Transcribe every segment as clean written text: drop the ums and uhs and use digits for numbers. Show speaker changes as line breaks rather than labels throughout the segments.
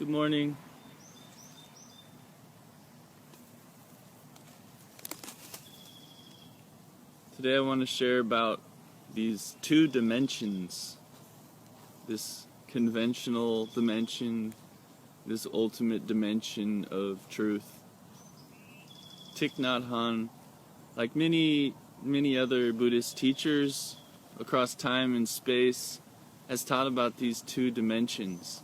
Good morning. Today I want to share about these two dimensions, this conventional dimension, this ultimate dimension of truth. Thich Nhat Hanh, like many other Buddhist teachers across time and space, has taught about these two dimensions.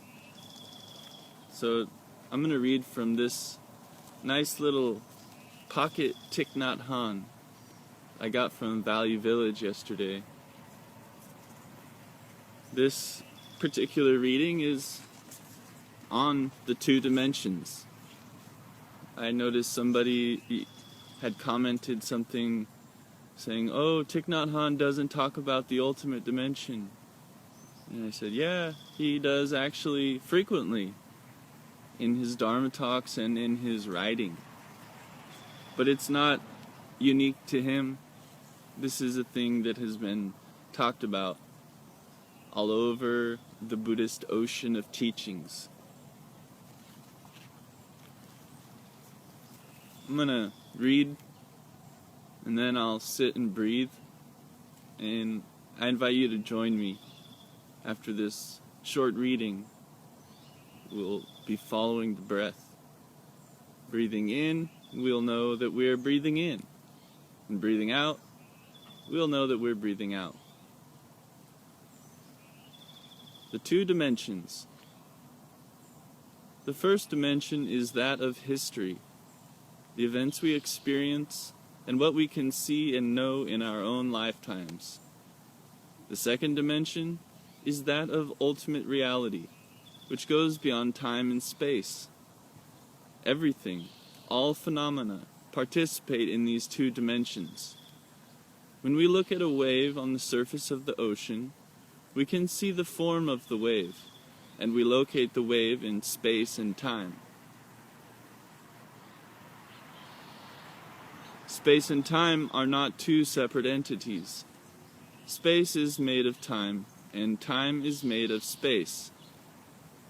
So I'm going to read from this nice little Pocket Thich Nhat Hanh I got from Value Village yesterday. This particular reading is on the two dimensions. I noticed somebody had commented something saying, "Oh, Thich Nhat Hanh doesn't talk about the ultimate dimension." And I said, yeah, he does actually frequently in his Dharma talks and in his writing. But it's not unique to him. This is a thing that has been talked about all over the Buddhist ocean of teachings. I'm going to read, and then I'll sit and breathe, and I invite you to join me after this short reading. We'll be following the breath. Breathing in, we'll know that we're breathing in. And breathing out, we'll know that we're breathing out. The two dimensions. The first dimension is that of history, the events we experience, and what we can see and know in our own lifetimes. The second dimension is that of ultimate reality, which goes beyond time and space. Everything, all phenomena, participate in these two dimensions. When we look at a wave on the surface of the ocean, we can see the form of the wave, and we locate the wave in space and time. Space and time are not two separate entities. Space is made of time, and time is made of space.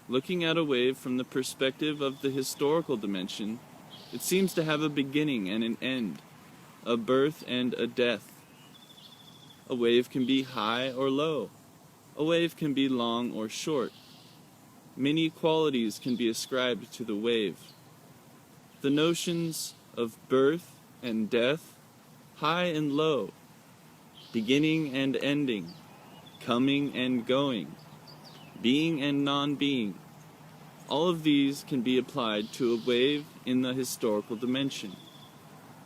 Looking at a wave from the perspective of the historical dimension, it seems to have a beginning and an end, a birth and a death. A wave can be high or low. A wave can be long or short. Many qualities can be ascribed to the wave. The notions of birth and death, high and low, beginning and ending, coming and going, being and non-being, all of these can be applied to a wave in the historical dimension.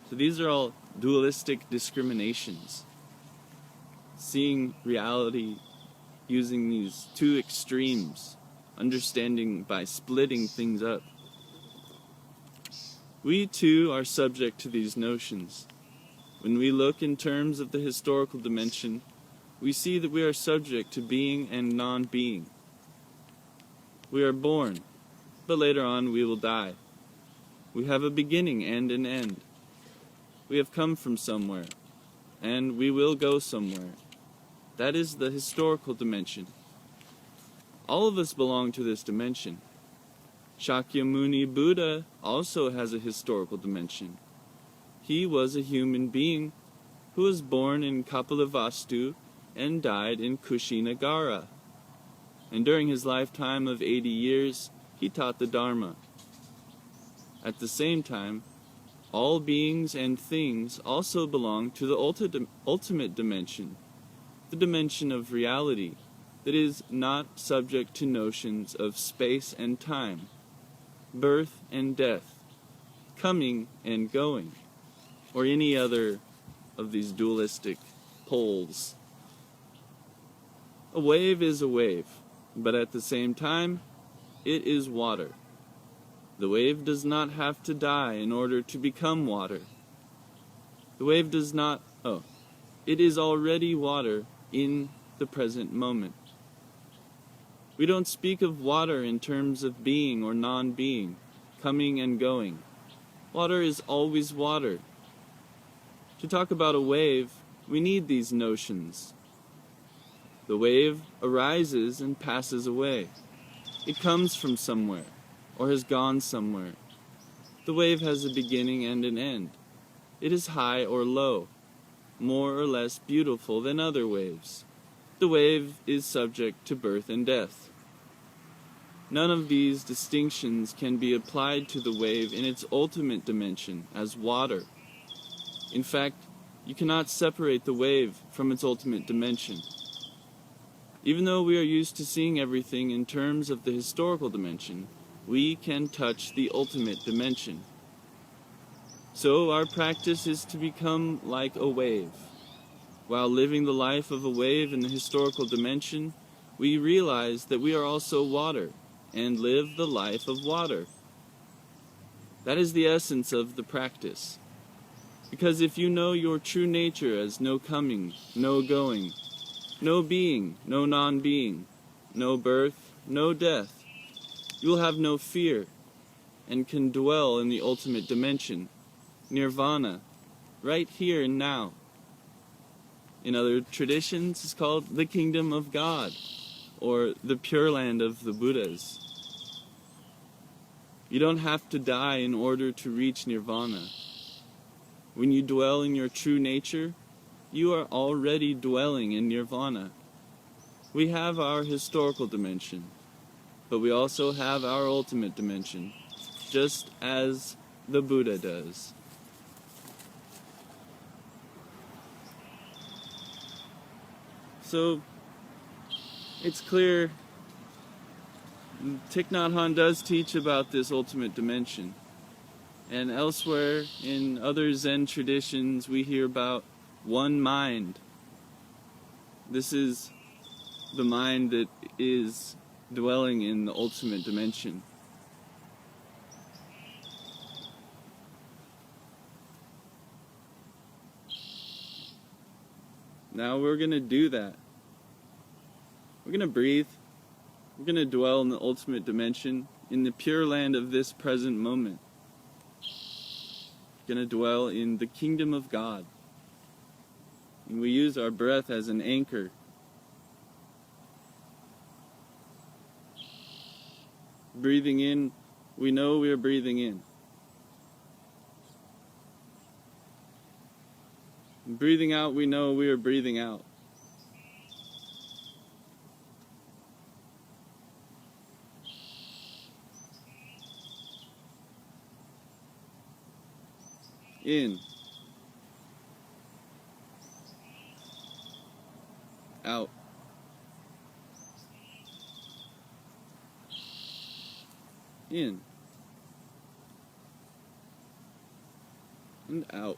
So these are all dualistic discriminations. Seeing reality using these two extremes, understanding by splitting things up. We too are subject to these notions. When we look in terms of the historical dimension, we see that we are subject to being and non-being. We are born, but later on we will die. We have a beginning and an end. We have come from somewhere, and we will go somewhere. That is the historical dimension. All of us belong to this dimension. Shakyamuni Buddha also has a historical dimension. He was a human being who was born in Kapilavastu and died in Kushinagara. And during his lifetime of 80 years, he taught the Dharma. At the same time, all beings and things also belong to the ultimate dimension, the dimension of reality that is not subject to notions of space and time, birth and death, coming and going, or any other of these dualistic poles. A wave is a wave, but at the same time, it is water. The wave does not have to die in order to become water. The wave does not, it is already water in the present moment. We don't speak of water in terms of being or non-being, coming and going. Water is always water. To talk about a wave, we need these notions. The wave arises and passes away. It comes from somewhere. or has gone somewhere. The wave has a beginning and an end. It is high or low, more or less beautiful than other waves. The wave is subject to birth and death. None of these distinctions can be applied to the wave in its ultimate dimension as water. In fact, you cannot separate the wave from its ultimate dimension. Even though we are used to seeing everything in terms of the historical dimension, we can touch the ultimate dimension. So our practice is to become like a wave. While living the life of a wave in the historical dimension, we realize that we are also water, and live the life of water. That is the essence of the practice. Because if you know your true nature as no coming, no going, no being, no non-being, no birth, no death, you will have no fear, and can dwell in the ultimate dimension, nirvana, right here and now. In other traditions, it's called the kingdom of God, or the Pure Land of the Buddhas. You don't have to die in order to reach nirvana. When you dwell in your true nature, you are already dwelling in nirvana. We have our historical dimension, but we also have our ultimate dimension, just as the Buddha does. So, it's clear Thich Nhat Hanh does teach about this ultimate dimension. And elsewhere in other Zen traditions we hear about one mind. This is the mind that is dwelling in the ultimate dimension. Now we're going to do that. We're going to breathe. We're going to dwell in the ultimate dimension, in the pure land of this present moment. We're going to dwell in the kingdom of God. And we use our breath as an anchor. Breathing in, we know we are breathing in. And breathing out, we know we are breathing out. In. Out. In. And out.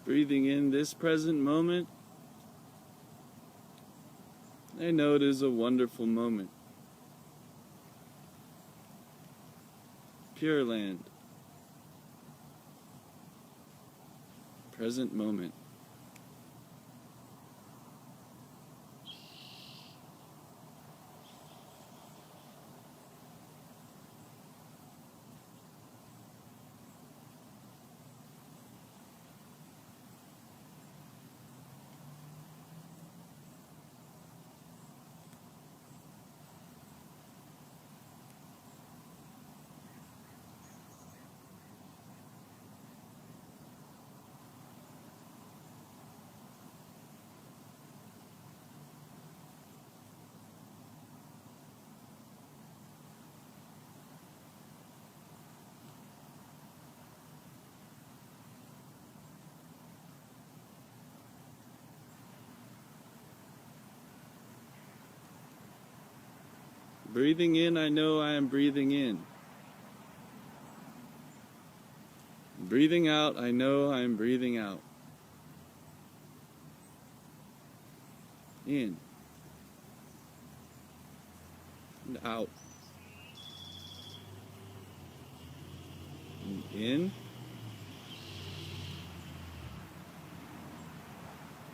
Breathing in this present moment, I know it is a wonderful moment. Pure Land. Present moment. Breathing in, I know I am breathing in. Breathing out, I know I am breathing out. In. And out. And in.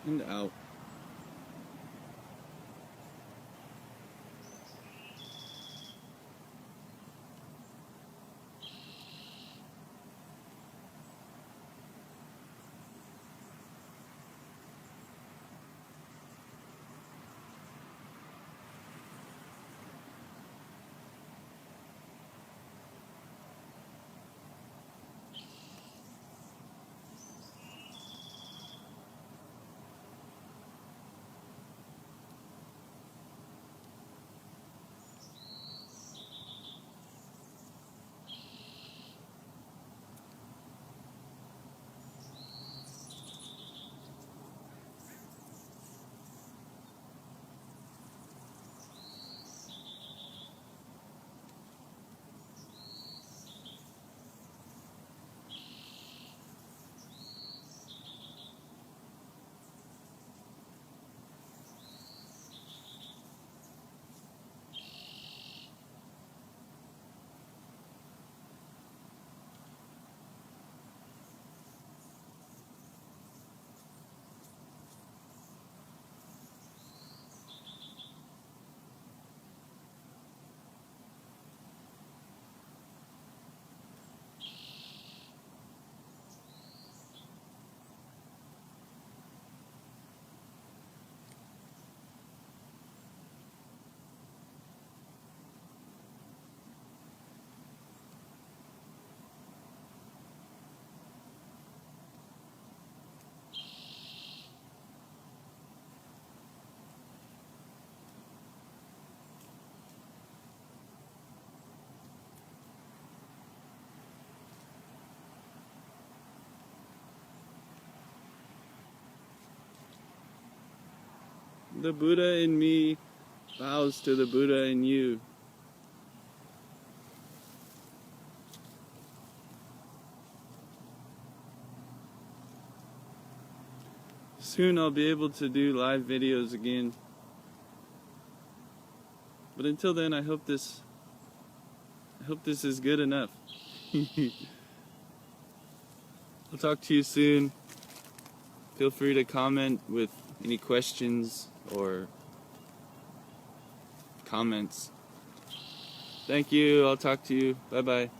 And out. The Buddha in me bows to the Buddha in you. Soon I'll be able to do live videos again. But until then, I hope this is good enough. I'll talk to you soon. Feel free to comment with any questions or comments. Thank you. I'll talk to you. Bye-bye.